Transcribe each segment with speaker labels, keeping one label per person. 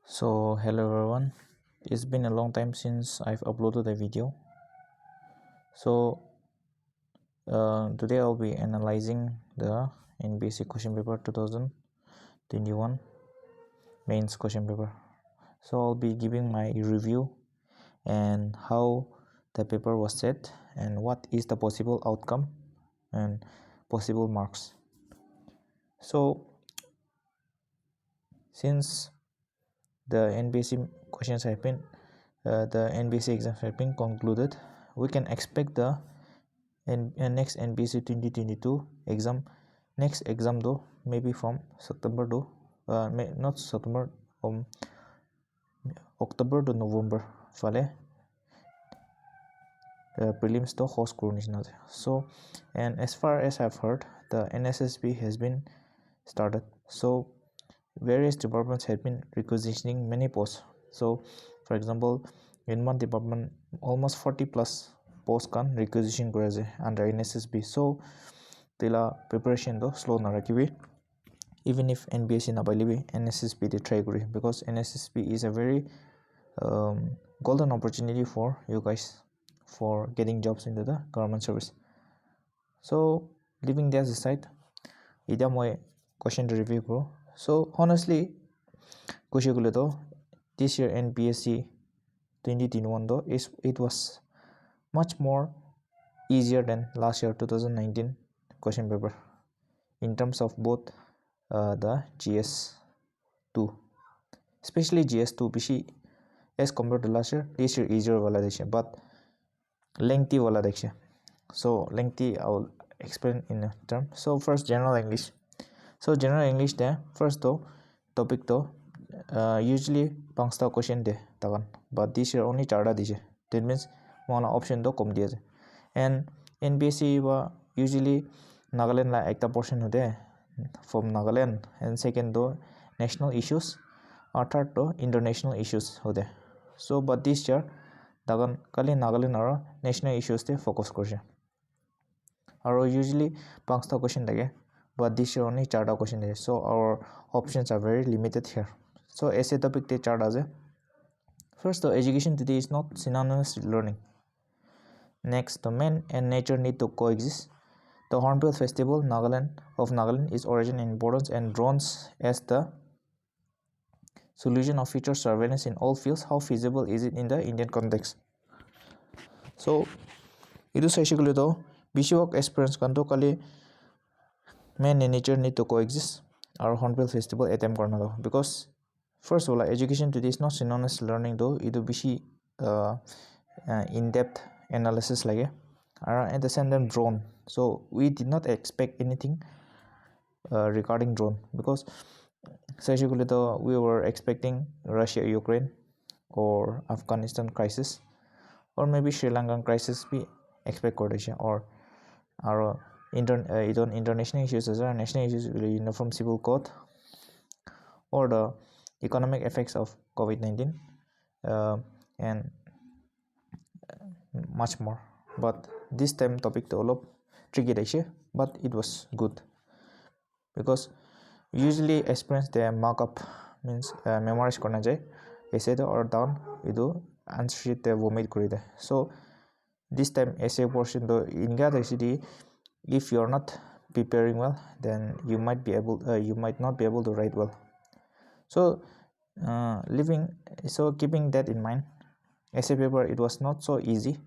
Speaker 1: So hello everyone, it's been a long time since I've uploaded a video. So today I'll be analyzing the NPSC question paper 2021 mains question paper. So I'll be giving my review and how the paper was set and what is the possible outcome and possible marks. So since the NPSC questions have been the NPSC exams have been concluded, we can expect the next NPSC 2022 exam. Next exam though maybe from September to not September, October to November fale prelims to host coronation. So, and as far as I've heard, the NSSB has been started. So various departments have been requisitioning many posts. So for example, in one department almost 40 plus posts can requisition under NSSB. So tila preparation though slow na rakibi, even if NPSC na bailibi NSSB they try kuri, because NSSB is a very golden opportunity for you guys for getting jobs into the government service. So leaving that aside, ida moi question review kro. So honestly kushigule though this year NPSC 2021 though it was much more easier than last year 2019 question paper in terms of both the GS2, especially GS2 bishi as compared to last year. This year easier wala dekhche but lengthy wala dekhche. So lengthy I will explain in a term. So first general English. So general English there first though topic though usually pangsta question de tagan, but this year only charda dije. That means one option though kom diye. And NPSC wa usually Nagaland la ekta portion hode from Nagaland, and second though national issues, or third though international issues hode. So but this year dagan kali Nagaland aro national issues te focus korche. Aro usually pangsta question lage, but this year only charda question lage. So our options are very limited here. So essay topic te charda je. First though education today is not synonymous with learning. Next, the man and nature need to coexist. The Hornbill Festival of Nagaland is origin and importance and drones as the solution of future surveillance in all fields. How feasible is it in the Indian context? So, idu saishikule to Bishop experience kanto kali man and nature need to coexist. Our Hornbill Festival attempt karna do, because first of all education today is not synonymous learning though. Idu bishi in-depth analysis lage. And the same time drone. So we did not expect anything regarding drone, because we were expecting Russia-Ukraine or Afghanistan crisis, or maybe Sri Lankan crisis be expect or our international issues as national issues, uniform civil code, or the economic effects of COVID-19 and much more. But this time topic to all tricky daishe, but it was good, because usually experience the markup means memorize korna jay essay or down idu answer sheet te vomit kori de. So this time essay portion though in that actually if you are not preparing well, then you might not be able to write well. So keeping that in mind, essay paper it was not so easy.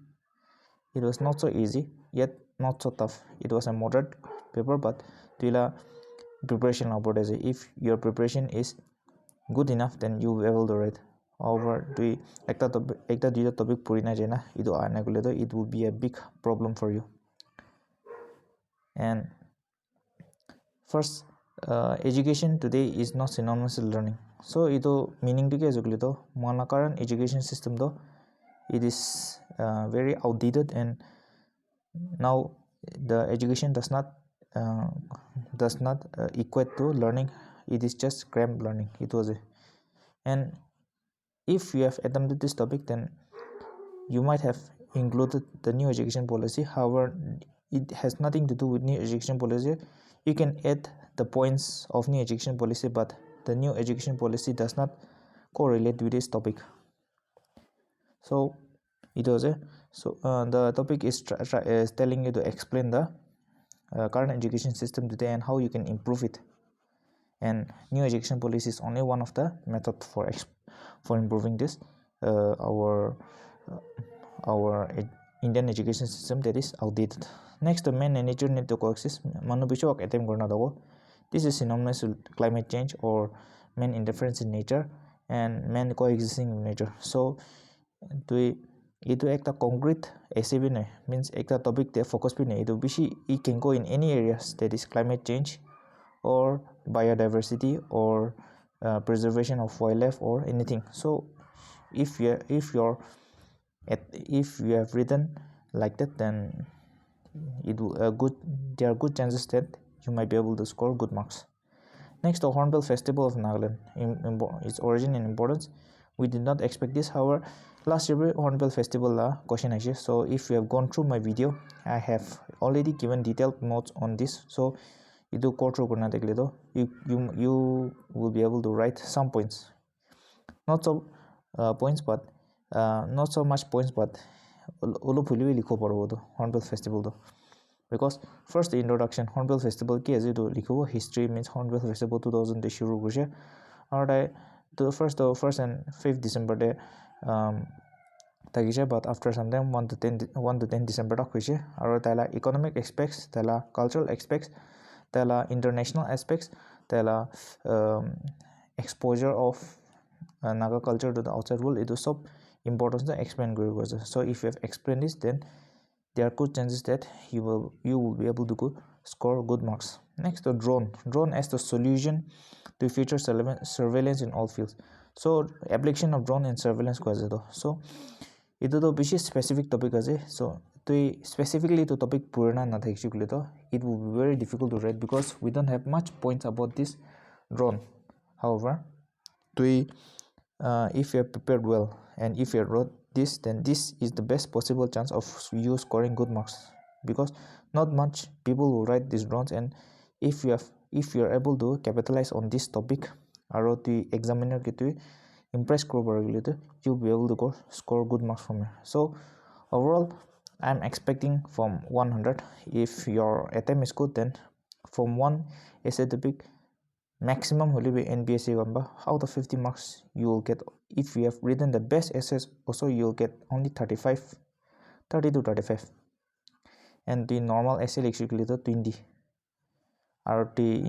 Speaker 1: It was not so easy yet not so tough. It was a moderate paper, but tila preparation about as if your preparation is good enough, then you will be able to write. However, ekta topic purina jena idu ana gule to it will be a big problem for you. And first, education today is not synonymous with learning. So idu meaning to ke jugule to mana current education system though it is very outdated, and now the education does not equate to learning. It is just cramped learning. It was and if you have attempted this topic, then you might have included the new education policy. However, it has nothing to do with new education policy. You can add the points of new education policy, but the new education policy does not correlate with this topic. So it was a the topic is telling you to explain the current education system today and how you can improve it, and new education policy is only one of the method for improving this our Indian education system that is outdated. Next, the man and nature need to coexist. Manubishok attempt garna dago. This is synonymous with climate change or man interference in nature and man coexisting in nature. So itu ekta concrete essay bhi nahi, means ekta topic te focus bhi nahi. It can go in any areas, that is climate change or biodiversity or preservation of wildlife or anything. So if you have written like that, then there are good chances that you might be able to score good marks. Next, the Hornbill Festival of Nagaland. Its origin and importance. We did not expect this. However, last year Hornbill Festival question actually. So if you have gone through my video, I have already given detailed notes on this. So you go through you will be able to write some points. Not so points, but not so much points, but Hornbill Festival. Because first the introduction, Hornbill Festival ki as to likho history means Hornbill Festival 2000 de shuru hoise aur the first and 5th December day tagisha, but after some time 1 to 10 December tak hoise aur tala economic aspects, tala cultural aspects, tala international aspects, tala exposure of Naga culture to the outside world, it is so important to explain. So if you have explained this, then there are good chances that you will be able to score good marks. Next, the drone as the solution to future surveillance in all fields. So application of drone and surveillance so it is a specific topic. So specifically to topic purana na it will be very difficult to write because we don't have much points about this drone. However, if you have prepared well and if you wrote this, then this is the best possible chance of you scoring good marks, because not much people will write these drones, and if you are able to capitalize on this topic or the examiner get impress you'll be able to score good marks from here. So overall I'm expecting from 100. If your attempt is good, then from 1 essay topic maximum will be NPSC out of 50 marks you will get. If you have written the best essays also, you will get only 30 to 35, and the normal essay actually 20 or the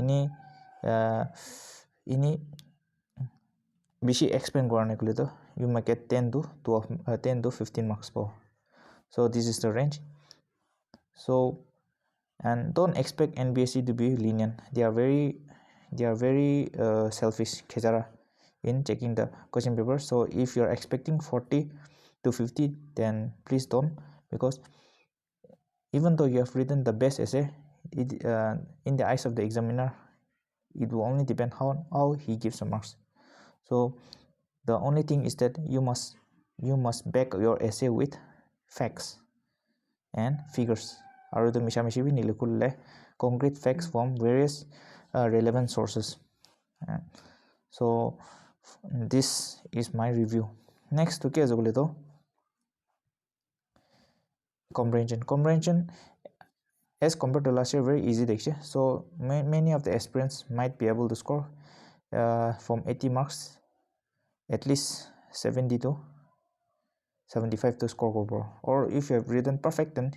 Speaker 1: ini bishi explain you might get 10 to 15 marks per. So this is the range. So, and don't expect NPSC to be lenient. They are very selfish in checking the question paper. So if you are expecting 40 to 50, then please don't, because even though you have written the best essay, in the eyes of the examiner, it will only depend how he gives the marks. So the only thing is that you must back your essay with facts and figures. Concrete facts from various relevant sources. So this is my review. Next, comprehension as compared to last year very easy. So many of the aspirants might be able to score from 80 marks at least 70 to 75 to score, or if you have written perfect, then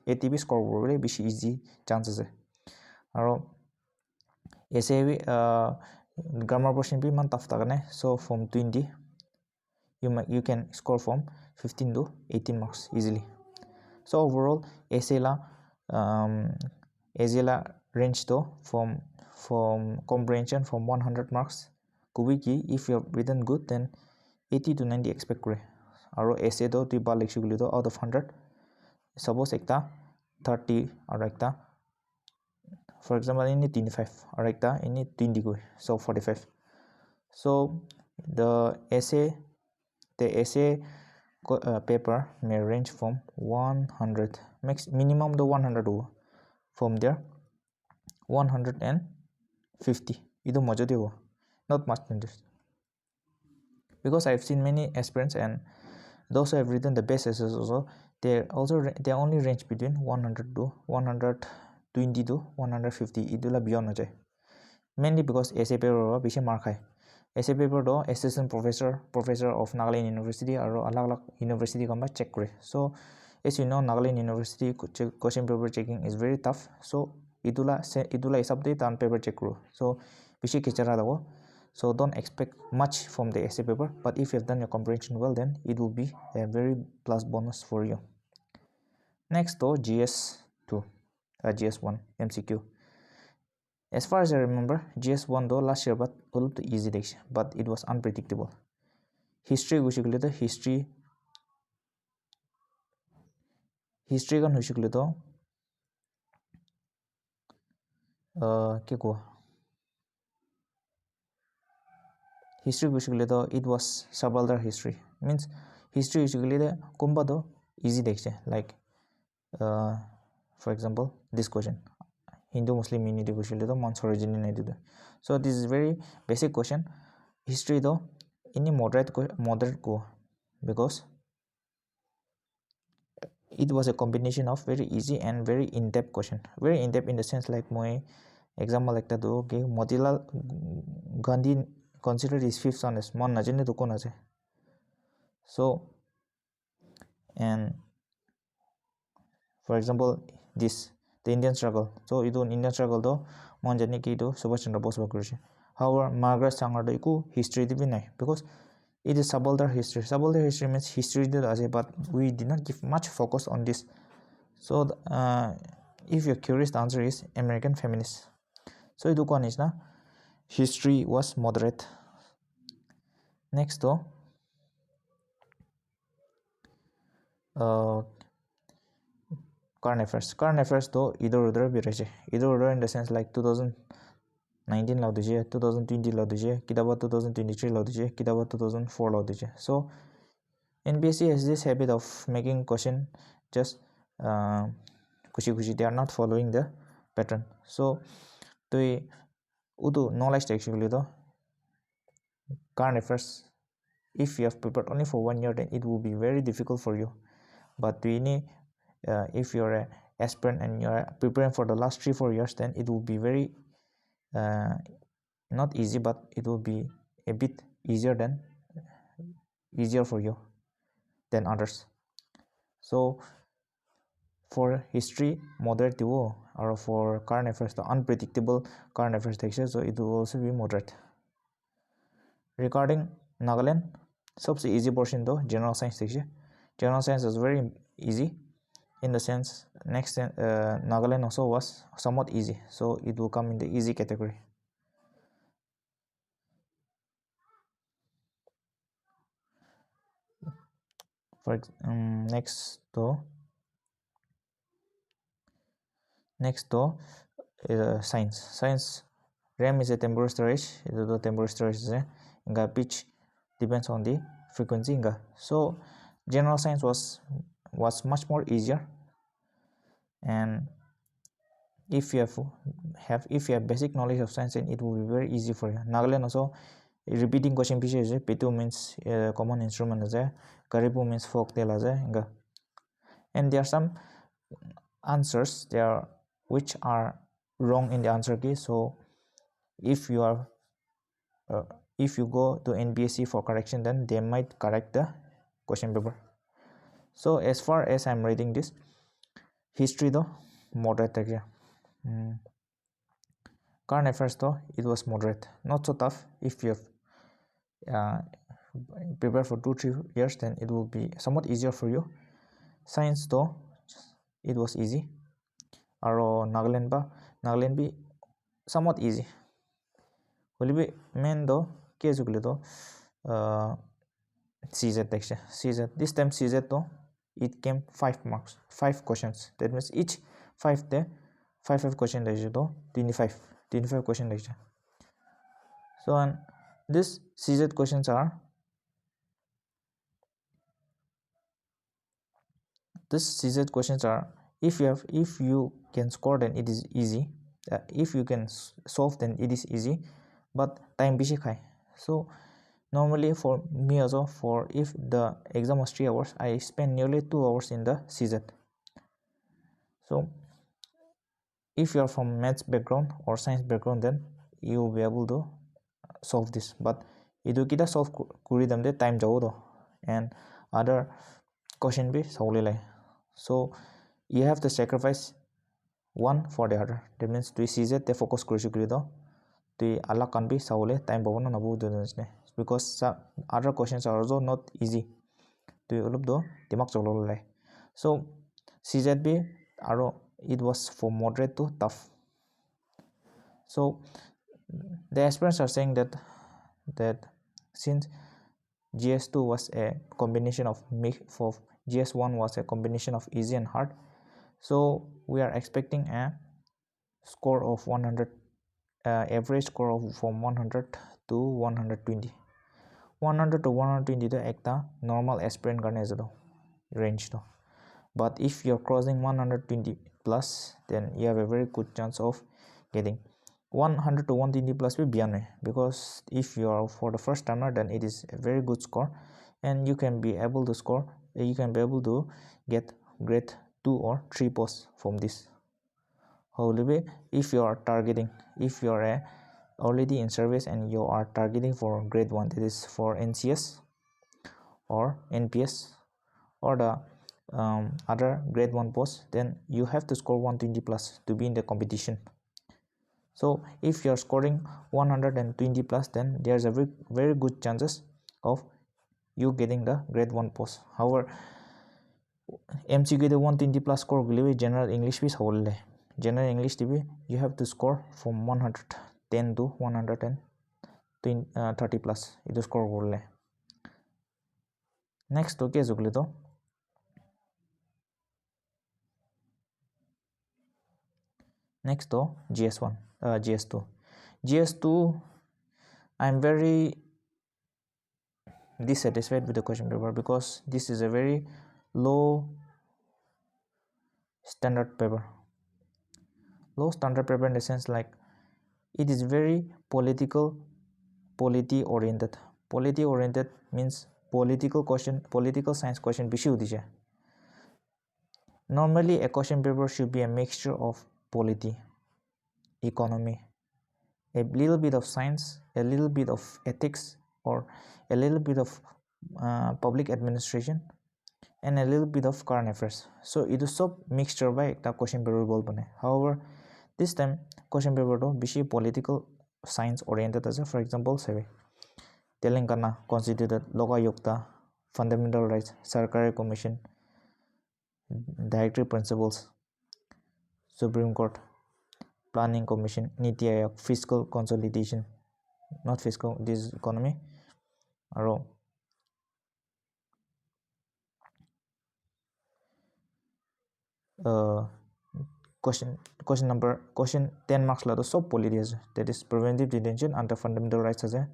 Speaker 1: 80 score very easy chances. Essay grammar portion be man tough so from 20 you can score from 15 to 18 marks easily. So overall essay la range to from comprehension from 100 marks kubiki, if you have written good, then 80 to 90 expect kore. Aro essay do tu ba likhibole to out of 100 suppose ekta 30 or ekta, for example, in 25 or ekta in 20 go, so 45. So the essay paper may range from 100 minimum to 100 from there 150 idu majodi ho, not much than this. because I've seen many aspirants and those who have written the best essays also, they only range between 100 to 120 to 150 idula beyond na jai, mainly because essay paper ba beshi mark hai. Essay paper do assistant professor of Nagaland University aro alag university kamba check kore. So as you know, Nagaland University question paper checking is very tough. So idula hisab de tan paper check kro. So beshi kichara dago. So don't expect much from the essay paper, but if you have done your comprehension well, then it will be a very plus bonus for you. Next though, GS2, GS1 MCQ. As far as I remember, GS1 though last year but all of the easy days, but it was unpredictable. History husikule the history kan husikule to ke ko history husikule to it was subaltern history, means history husikule the kumba to easy days, like for example this question, Hindu Muslim unity husikule to months origin in it. So this is very basic question. History though any moderate go, because it was a combination of very easy and very in-depth question. Very in-depth in the sense like my example like that okay, Motilal Gandhi considered his fifth son as mon najene to kon ase. So and for example this the Indian struggle. So it on Indian struggle though mon jane ki to Subhash Chandra Bose bakurishi. However, Margaret Sanger do iku history di nai, because it is subaltern history. Subaltern history means history but we did not give much focus on this. So if you're curious, the answer is American feminists. So idu kon is na history was moderate. Next though current affairs though either be raise, either in the sense like 2019 law dije, 2020 law dije, kitaba 2023 law dije, kitaba 2004 law dije. So NPSC has this habit of making question just kushi they are not following the pattern. So to udu knowledge actually though current affairs, if you have prepared only for 1 year, then it will be very difficult for you. But if you're an aspirant and you're preparing for the last 3-4 years, then it will be very not easy, but it will be a bit easier for you than others. So for history moderate duo, or for current affairs the unpredictable current affairs texture, so it will also be moderate. Regarding Nagaland, सबसे easy portion though general science section. General science is very easy in the sense next Nagaland also was somewhat easy, so it will come in the easy category. For next though science RAM is a temporal storage. The temporal storage is a pitch depends on the frequency. So general science was much more easier, and if you have basic knowledge of science, then it will be very easy for you. Nagaland also repeating question piece is Pitu means common instrument is Karipu means folk tale is and there are some answers there which are wrong in the answer key. So if you are if you go to NPSC for correction, then they might correct the question paper. So as far as I'm reading this history though moderate area. Current affairs though it was moderate, not so tough. If you have prepared for 2-3 years, then it will be somewhat easier for you. Science though it was easy. Aro Nagaland be somewhat easy. Will be main though case though CZ texture. CZ this time CZ though it came 5 marks, 5 questions. That means each 5 there 5 question though 25 question lecture. So and this CZ questions are if you can score, then it is easy. If you can solve, then it is easy, but time bishi khai. So Normally for me also, for if the exam was 3 hours, I spend nearly 2 hours in the CZ. So if you are from maths background or science background, then you will be able to solve this. But idu kita solve kuri damde time jago do, and other question be solely lai. So you have to sacrifice one for the other. That means to CZ te focus kuri do, to Allah can be solely time bago na nabu do, because other questions are also not easy to ulub do dimak cholo lai. So CZB aro it was for moderate to tough. So the aspirants are saying that since GS2 was a combination of GS1 was a combination of easy and hard, so we are expecting a score of 100, average score of from 100 to 120. 100 to 120 the ekta normal aspirant karne ase range do. But if you're crossing 120 plus, then you have a very good chance of getting 100 to 120 plus be beyond, because if you are for the first timer, then it is a very good score, and you can be able to score, you can be able to get grade 2 or 3 posts from this. However, if you are targeting, if you are already in service and you are targeting for grade 1, that is for NCS or NPS or the other grade 1 post, then you have to score 120 plus to be in the competition. So if you are scoring 120 plus, then there's a very good chances of you getting the grade 1 post. However, MCQ the 120 plus score will general English is whole. General English TV you have to score from 110 to 130 plus. It score whole. Next okay zugli to next to GS1, GS2. GS2, I'm very dissatisfied with the question paper because this is a very low standard paper. Low standard paper in the sense like it is very polity oriented. Polity oriented means political question, political science question bishi hudi. Normally a question paper should be a mixture of polity, economy, a little bit of science, a little bit of ethics, or a little bit of public administration, and a little bit of current affairs. So it is sub mixture by the question paper bol bane. However, this time question paper to bishi political science oriented as for example say Telangana constituted Lokayukta, fundamental rights, Sarkari commission, directory principles, Supreme Court, planning commission, Niti Aayog, fiscal consolidation, not fiscal, this economy, aro question 10 marks la to sob polity ase, that is preventive detention under fundamental rights ase,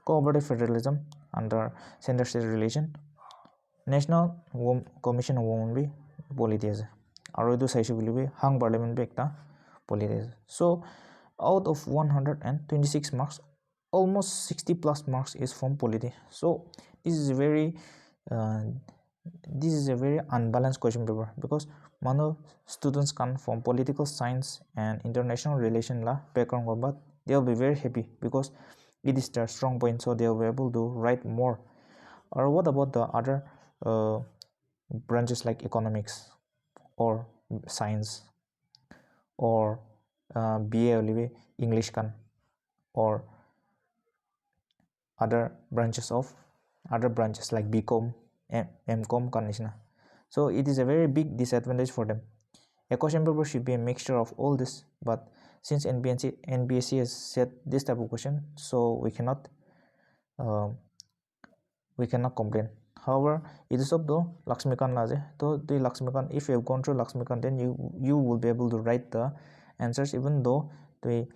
Speaker 1: cooperative federalism under center state relation, national commission of women be polity ase, aro etu saishu kuli be hung parliament be ekta polity ase. So out of 126 marks, almost 60 plus marks is from polity. So this is a very unbalanced question paper because mano students come from political science and international relation la background, but they will be very happy because it is their strong point, so they will be able to write more. Or what about the other branches like economics or science or BA olive English kan, or other branches like BCom, MCom kan. So it is a very big disadvantage for them. A question paper should be a mixture of all this, but since NPSC has set this type of question, so we cannot complain. However, it is up to Lakshmikan Laje. So the Lakshmikan, if you have gone through Lakshmikan, then you will be able to write the answers even though the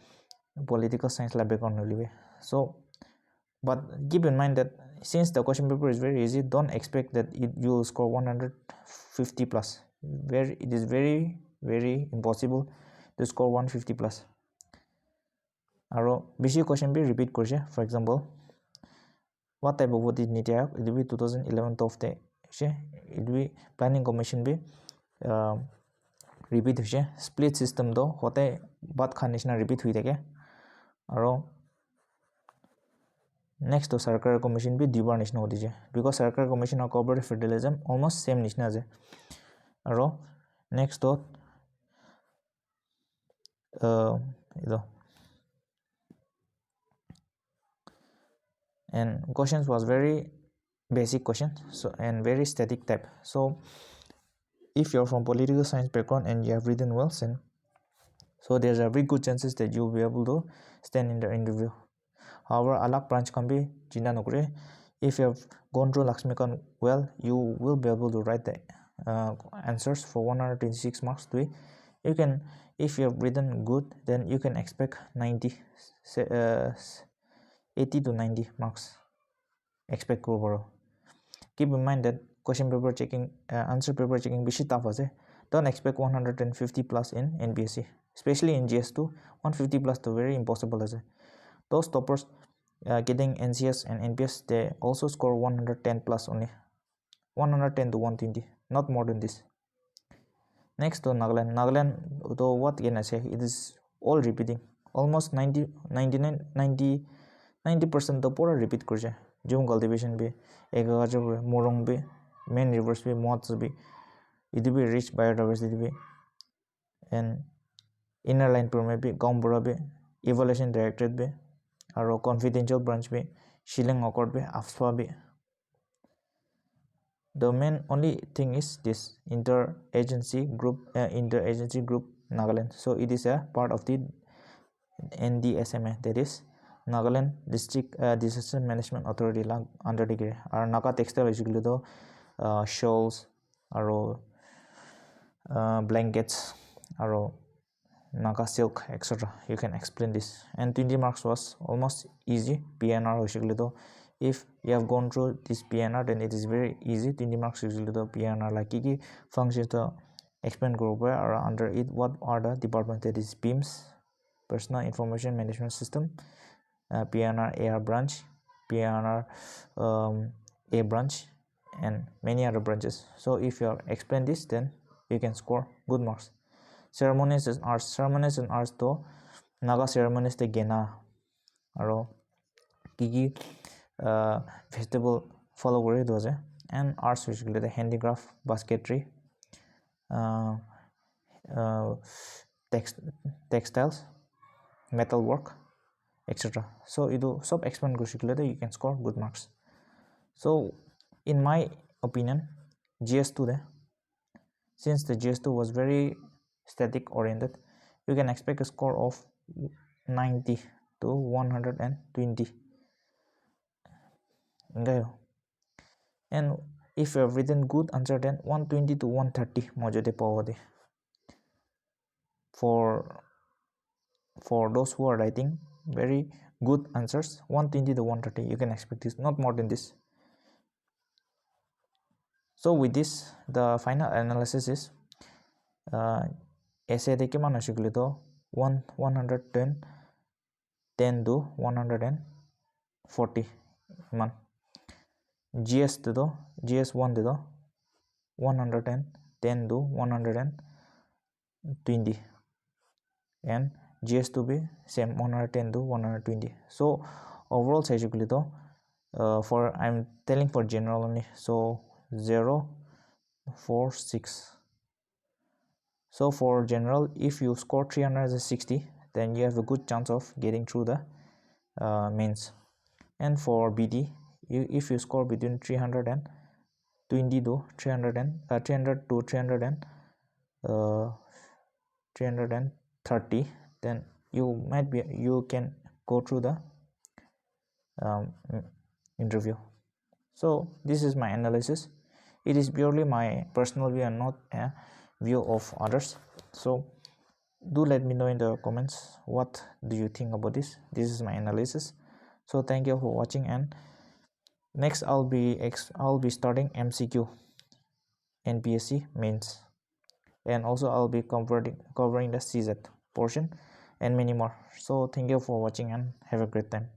Speaker 1: political science lab background only. So, but keep in mind that since the question paper is very easy, don't expect that you will score 150 plus. It is very impossible to score 150 plus. Aro bishi question be repeat korche. For example, what type of vote is Niti Aayog? It will be 2011 of the it will be planning commission be repeat hoise split system do hote bat khan nishna repeat hui thake aro next to sarkar commission be dubar nishna hodi je because sarkar commission or corporate federalism almost same nishna je aro next to ido and questions was very basic question so and very static type. So if you're from political science background and you have written well, then so there's a very good chances that you'll be able to stand in the interview. However, alak branch can be jinda nokre. If you have gone through Lakshmikant well, you will be able to write the answers for 126 marks. You can, if you have written good, then you can expect 90, 80 to 90 marks. Expect overall. Keep in mind that question paper checking, answer paper checking, bishi tough ase. Don't expect 150 plus in NPSC, especially in GS2. 150 plus to very impossible ase. Those toppers getting NCS and NPS, they also score 110 plus only, 110 to 120, not more than this. Next to Nagaland, though what can I say? It is all repeating, almost 90, 99, 90% the pura repeat kurje. Jum cultivation be, agriculture be, morong be, main rivers be, moths be, it be rich biodiversity be, and inner line permit be, Gombura be, evaluation directorate be, or confidential branch be, Shilling Accord be, AFSPA be. The main only thing is this interagency group Nagaland. So it is a part of the NDSMA, that is Nagaland District Disaster Management Authority under the or Naga textile basically the shawls or blankets or Naga silk, etc. You can explain this. And 20 marks was almost easy. PNR basically though. If you have gone through this PNR, then it is very easy. 20 marks usually the PNR like key functions the explain group or under it what are the department, that is PIMS, Personal Information Management System, PNR AR branch, PNR A branch, and many other branches. So if you explain this, then you can score good marks. Ceremonies and arts to Naga ceremonies the gena aro kiki festival follow kore doje, and arts basically the handicraft, basketry, textiles, metal work, etc. So idu sob explain kushikle you can score good marks. So in my opinion, GS2 there, since the GS2 was very static oriented, you can expect a score of 90 to 120. And if you have written good answer, then 120 to 130 mojode pawade. For those who are writing very good answers, 120 to 130 you can expect this, not more than this. So with this, the final analysis is essay de kiman asikle to 110 10 to 140 man. GS to the GS1 to the 110 10 to 120, and GS2 be same 110 to 120. So overall basically though for I'm telling for general only, so 0 4 6. So for general, if you score 360, then you have a good chance of getting through the mains. And for BD, if you score between 320 to 300 to 330, then you can go through the interview. So this is my analysis. It is purely my personal view and not a view of others. So do let me know in the comments what do you think about this. This is my analysis. So thank you for watching, and next I'll be starting MCQ NPSC Mains, and also I'll be covering the CZ portion and many more. So thank you for watching and have a great time.